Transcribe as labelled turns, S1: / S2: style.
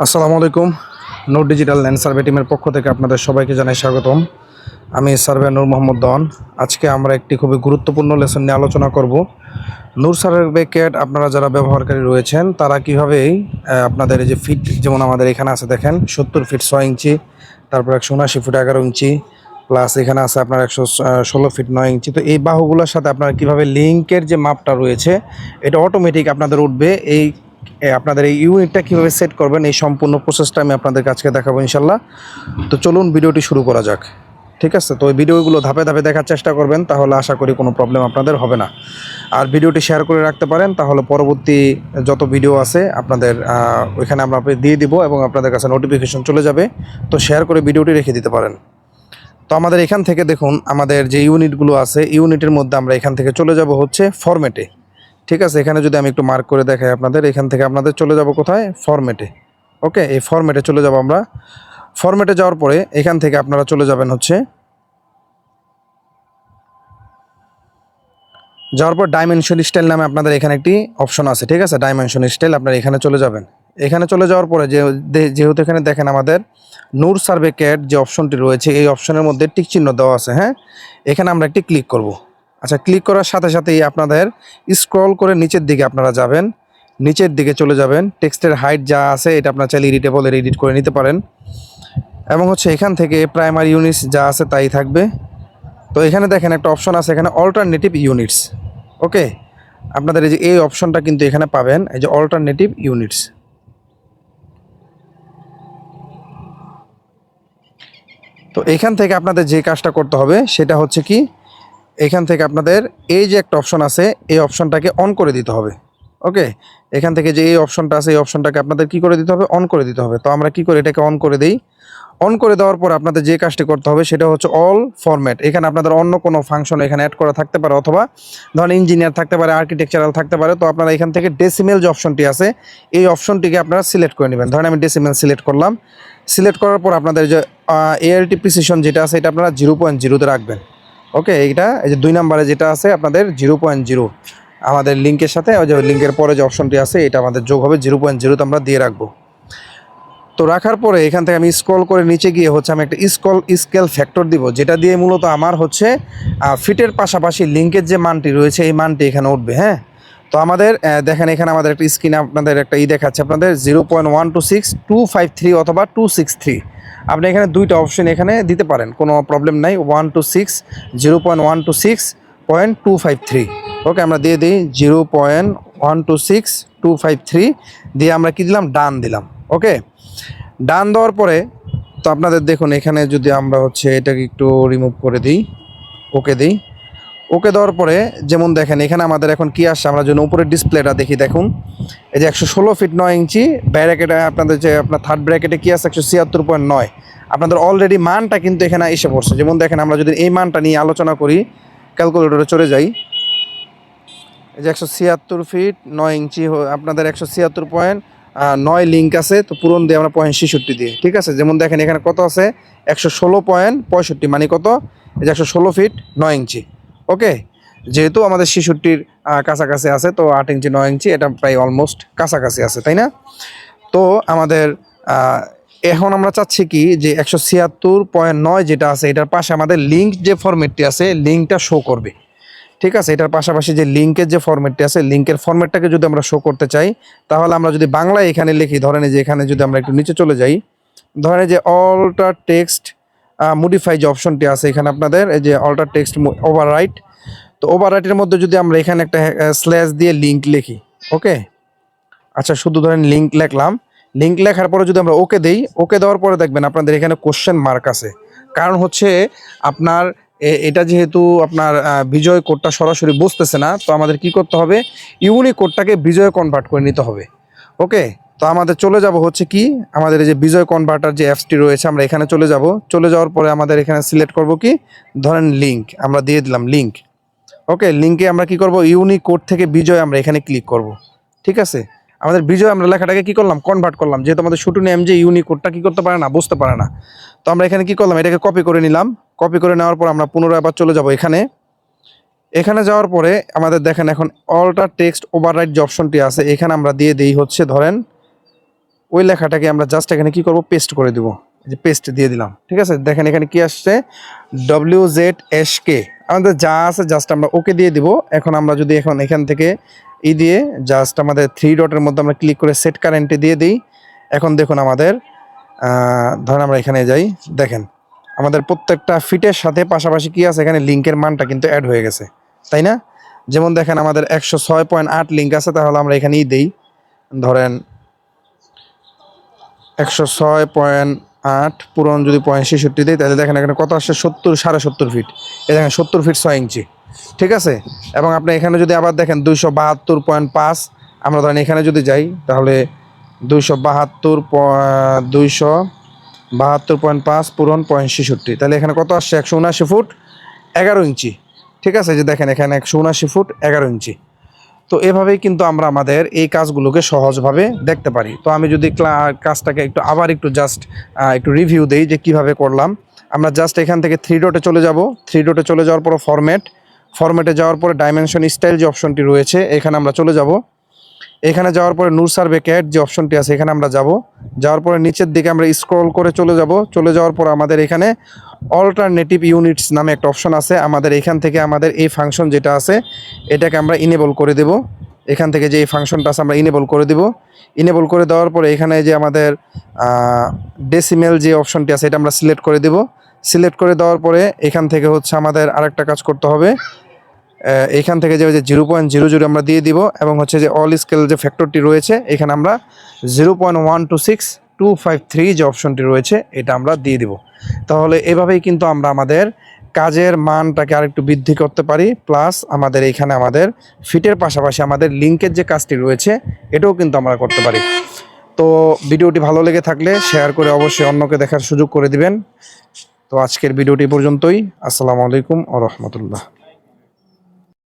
S1: আসসালামু আলাইকুম। নূর digital land survey টিমের পক্ষ থেকে আপনাদের সবাইকে জানাই স্বাগতম। আমি সার্ভে নূর মোহাম্মদ দন। আজকে আমরা একটি খুবই গুরুত্বপূর্ণ লেসন নিয়ে আলোচনা করব। নূর সার্ভে ক্যাট আপনারা যারা ব্যবহারকারী রয়েছেন তারা কীভাবেই আপনাদের এই যে ফিট, যেমন আমাদের এখানে আছে দেখেন 70 ফিট 6 ইঞ্চি, তারপর 179 ফুট 11 ইঞ্চি, প্লাস এখানে আছে আপনার 116 ফিট 9 ইঞ্চি। তো এই বাহুগুলোর সাথে আপনারা কীভাবে লিঙ্কের যে মাপটা রয়েছে এটা অটোমেটিক আপনাদের উঠবে। আপনাদের এই ইউনিটটা কীভাবে সেট করবেন এই সম্পূর্ণ প্রসেসটা আমি আপনাদের কাছে দেখাবো ইনশাল্লাহ। তো চলুন ভিডিওটি শুরু করা যাক। ঠিক আছে, তো এই ভিডিওগুলো ধাপে ধাপে দেখার চেষ্টা করবেন, তাহলে আশা করি কোনো প্রবলেম আপনাদের হবে না। আর ভিডিওটি শেয়ার করে রাখতে পারেন, তাহলে পরবর্তী যত ভিডিও আছে আপনাদের ওইখানে আমরা দিয়ে দিব এবং আপনাদের কাছে নোটিফিকেশন চলে যাবে। তো শেয়ার করে ভিডিওটি রেখে দিতে পারেন। তো আমাদের এখান থেকে দেখুন, আমাদের যে ইউনিটগুলো আছে ইউনিটের মধ্যে আমরা এখান থেকে চলে যাব হচ্ছে ফরম্যাটে। ঠিক আছে, এখানে যদি আমি একটু মার্ক করে দেখাই আপনাদের, এখান থেকে আপনাদের চলে যাব কোথায়, ফরম্যাটে। ওকে, এই ফরম্যাটে চলে যাব আমরা। ফরম্যাটে যাওয়ার পরে এখান থেকে আপনারা চলে যাবেন হচ্ছে, যাওয়ার পর ডাইমেনশন স্টাইল নামে আপনাদের এখানে একটি অপশন আছে। ঠিক আছে, ডাইমেনশন স্টাইল আপনারা এখানে চলে যাবেন। এখানে চলে যাওয়ার পরে যেহেতু এখানে দেখেন আমাদের নূর সার্ভে ক্যাট যে অপশনটি রয়েছে এই অপশনের মধ্যে টিক চিহ্ন দেওয়া আছে। হ্যাঁ, এখানে আমরা একটি ক্লিক করব। আচ্ছা, ক্লিক করার সাথে সাথেই আপনাদের স্ক্রল করে নিচের দিকে আপনারা যাবেন, নিচের দিকে চলে যাবেন। টেক্সটের হাইট যা আছে এটা আপনার চাইলে এডিট করে নিতে পারেন, এবং হচ্ছে এখান থেকে প্রাইমারি ইউনিটস যা আছে তাই থাকবে। তো এখানে দেখেন একটা অপশন আছে এখানে অল্টারনেটিভ ইউনিটস। ওকে, আপনাদের এই যে এই অপশনটা কিন্তু এখানে পাবেন, এই যে অল্টারনেটিভ ইউনিটস। তো এখান থেকে আপনাদের যে কাজটা করতে হবে সেটা হচ্ছে কি, এখান থেকে আপনাদের এই যে একটা অপশন আছে এই অপশনটাকে অন করে দিতে হবে। ওকে, এখান থেকে যে এই অপশনটা আছে এই অপশনটাকে আপনাদের কি করে দিতে হবে, অন করে দিতে হবে। তো আমরা কি করে এটাকে অন করে দিই। অন করে দেওয়ার পর আপনাদের যে কাজটি করতে হবে সেটা হচ্ছে অল ফরম্যাট। এখানে আপনাদের অন্য কোনো ফাংশন এখানে অ্যাড করা থাকতে পারে, অথবা ধরেন ইঞ্জিনিয়ার থাকতে পারে, আর্কিটেকচারাল থাকতে পারে। তো আপনারা এখান থেকে ডেসিমেল যে অপশনটি আছে এই অপশনটিকে আপনারা সিলেক্ট করে নেবেন। ধরেন আমি ডেসিমেল সিলেক্ট করলাম। সিলেক্ট করার পর আপনাদের যে এআরটি প্রিসিশন যেটা আছে এটা আপনারা 0.0-তে রাখবেন। ওকে, এইটা এই যে 2 নম্বরে যেটা আছে আপনাদের 0.0 আমাদের লিঙ্কের সাথে, ওই যে লিঙ্কের পরে যে অপশনটি আছে এটা আমাদের যোগ হবে 0.0-তে আমরা দিয়ে রাখবো। তো রাখার পরে এখান থেকে আমি স্ক্রল করে নিচে গিয়ে হচ্ছে আমি একটা স্কেল ফ্যাক্টর দিব, যেটা দিয়ে মূলত আমার হচ্ছে ফিটের পাশাপাশি লিঙ্কের যে মানটি রয়েছে এই মানটি এখানে উঠবে। হ্যাঁ, তো আমাদের দেখেন এখানে আমাদের একটা স্ক্রিনে আপনাদের একটা দেখাচ্ছে আপনাদের 0.126-253 অথবা 263। আপনি এখানে দুইটা অপশন এখানে দিতে পারেন, কোনো প্রবলেম নাই। 0.126 ওকে, আমরা দিয়ে দিই 0.126-253 দিয়ে আমরা কি দিলাম, ডান দিলাম। ওকে, ডান দেওয়ার পরে তো আপনাদের দেখুন এখানে যদি আমরা হচ্ছে এটাকে একটু রিমুভ করে দিই, ওকে দিই। ওকে দেওয়ার পরে যেমন দেখেন এখানে আমাদের এখন কি আসছে, আমরা যদি উপরের ডিসপ্লেটা দেখি, দেখুন এই যে 116 ফিট 9 ইঞ্চি ব্র্যাকেটে আপনাদের যে আপনার থার্ড ব্র্যাকেটে কি আছে 176.9, আপনাদের অলরেডি মানটা কিন্তু এখানে এসে পড়ছে। যেমন দেখেন আমরা যদি এই মানটা নিয়ে আলোচনা করি, ক্যালকুলেটরে চলে যাই, এই যে 176 ফিট 9 ইঞ্চি আপনাদের 176.9 লিঙ্ক আছে। তো পূরণ দিয়ে আমরা 0.66 দিয়ে, ঠিক আছে। যেমন দেখেন এখানে কত আছে, 116.65, মানে কত, এই যে 116 ফিট 9 ইঞ্চি। ওকে, যেহেতু আমাদের 66-র কাছাকাছি আছে, তো 8 ইঞ্চি 9 ইঞ্চি এটা প্রায় অলমোস্ট কাছাকাছি আছে, তাই না। তো আমাদের এখন আমরা চাচ্ছি কি যে 176.9 যেটা আছে এটার পাশে আমাদের লিঙ্ক যে ফরম্যাটটি আছে লিঙ্কটা শো করবে। ঠিক আছে, এটার পাশাপাশি যে লিঙ্কের যে ফরম্যাটটি আছে লিঙ্কের ফরম্যাটটাকে যদি আমরা শো করতে চাই, তাহলে আমরা যদি বাংলায় এখানে লিখি, ধরেন যে এখানে যদি আমরা একটু নিচে চলে যাই, ধরেন যে অল্টার টেক্সট মডিফাই যে অপশনটি আছে এখানে আপনাদের এই যে অল্টার টেক্সট ওভাররাইট। তো ওভাররাইটের মধ্যে যদি আমরা এখানে একটা স্ল্যাশ দিয়ে লিঙ্ক লিখি, ওকে, আচ্ছা শুধু ধরেন লিঙ্ক লিখলাম। লিঙ্ক লেখার পরে যদি আমরা ওকে দেই, ওকে দেওয়ার পরে দেখবেন আপনাদের এখানে কোশ্চেন মার্ক আছে। কারণ হচ্ছে আপনার এটা যেহেতু আপনার বিজয় কোডটা সরাসরি বুঝতেছে না, তো আমাদের কি করতে হবে, ইউনিক কোডটাকে বিজয় কনভার্ট করে নিতে হবে। ওকে, তো আমাদের চলে যাব হচ্ছে কি, আমাদের এই যে বিজয় কনভার্টার যে অ্যাপসটি রয়েছে আমরা এখানে চলে যাব। চলে যাওয়ার পরে আমাদের এখানে সিলেক্ট করব কি, ধরেন লিঙ্ক আমরা দিয়ে দিলাম লিঙ্ক। ওকে, লিঙ্কে আমরা কি করব, ইউনিক কোড থেকে বিজয় আমরা এখানে ক্লিক করব। ঠিক আছে, আমাদের বিজয় আমরা লেখাটাকে কি করলাম, কনভার্ট করলাম, যেহেতু আমাদের শুটু নেম যে ইউনিক কোডটা কি করতে পারে না, বুঝতে পারে না। তো আমরা এখানে কি করলাম, এটাকে কপি করে নিলাম। কপি করে নেওয়ার পর আমরা পুনরায় আবার চলে যাব এখানে। এখানে যাওয়ার পরে আমাদের দেখেন এখন অল্টার টেক্সট ওভাররাইট যে অপশনটি আছে এখানে আমরা দিয়ে দিই হচ্ছে ধরেন ওই লেখাটাকে আমরা জাস্ট এখানে কি করব, পেস্ট করে দিব। এই যে পেস্ট দিয়ে দিলাম, ঠিক আছে। দেখেন এখানে কি আসছে, WZSK। আমাদের যা আছে জাস্ট আমরা ওকে দিয়ে দিব। এখন আমরা যদি এখান থেকে দিয়ে জাস্ট আমাদের 3 ডটের মধ্যে আমরা ক্লিক করে সেট কারেন্টে দিয়ে দিই। এখন দেখুন আমাদের ধরেন আমরা এখানে যাই, দেখেন আমাদের প্রত্যেকটা ফিটের সাথে পাশাপাশি কি আছে, এখানে লিঙ্কের মানটা কিন্তু অ্যাড হয়ে গেছে, তাই না? যেমন দেখেন আমাদের 106.8 লিঙ্ক আছে, তাহলে আমরা এখানেই দিই, ধরেন 106.8 পূরণ যদি 0.66 দিই, তাহলে দেখেন এখানে কত আসছে, 70 ফিট। এই দেখেন 70 ফিট 6 ইঞ্চি, ঠিক আছে। এবং আপনি এখানে যদি আবার দেখেন 272.5, আমরা ধরেন এখানে যদি যাই তাহলে 272.5 পূরণ 0.66, তাহলে এখানে কত আসছে, 179 ফুট 11 ইঞ্চি, ঠিক আছে। যে দেখেন এখানে 179 ফুট 11 ইঞ্চি। তো এভাবেই কিন্তু আমরা আমাদের এই কাজগুলোকে সহজভাবে দেখতে পারি। তো আমি যদি কাজটাকে আবার একটু জাস্ট একটু রিভিউ দেই যে কিভাবে করলাম। আমরা জাস্ট এখান থেকে 3 ডটে চলে যাব। 3 ডটে চলে যাওয়ার পর ফরম্যাটে যাওয়ার পরে ডাইমেনশন স্টাইল যে অপশনটি রয়েছে এখানে আমরা চলে যাব। এখানে যাওয়ার পরে নূর সার্ভে ক্যাট যে অপশনটি আছে এখানে আমরা যাব। যাওয়ার পরে নিচের দিকে আমরা স্ক্রল করে চলে যাব। চলে যাওয়ার পর আমাদের এখানে অল্টারনেটিভ ইউনিটস নামে একটা অপশন আছে। আমাদের এখান থেকে আমাদের এই ফাংশন যেটা আছে এটাকে আমরা ইনেবল করে দেব। এখান থেকে যে এই ফাংশনটা আছে আমরা ইনেবল করে দেব। ইনেবল করে দেওয়ার পরে এখানে যে আমাদের ডেসিমেল যে অপশনটি আছে এটা আমরা সিলেক্ট করে দেব। সিলেক্ট করে দেওয়ার পরে এখান থেকে হচ্ছে আমাদের আরেকটা কাজ করতে হবে। এখান থেকে যে 0.00 আমরা দিয়ে দিব এবং হচ্ছে যে অল স্কেল যে ফ্যাক্টরটি রয়েছে এখানে আমরা 0.126253 যে অপশনটি রয়েছে এটা আমরা দিয়ে দিব। তাহলে এভাবেই কিন্তু আমরা আমাদের কাজের মানটাকে আরেকটু বৃদ্ধি করতে পারি, প্লাস আমাদের এখানে আমাদের ফিটের পাশাপাশি আমাদের লিঙ্কের যে কাজটি রয়েছে এটাও কিন্তু আমরা করতে পারি। তো ভিডিওটি ভালো লেগে থাকলে শেয়ার করে অবশ্যই অন্যকে দেখার সুযোগ করে দিবেন। তো আজকের ভিডিওটি পর্যন্তই। আসসালামু আলাইকুম ওয়া রাহমাতুল্লাহ।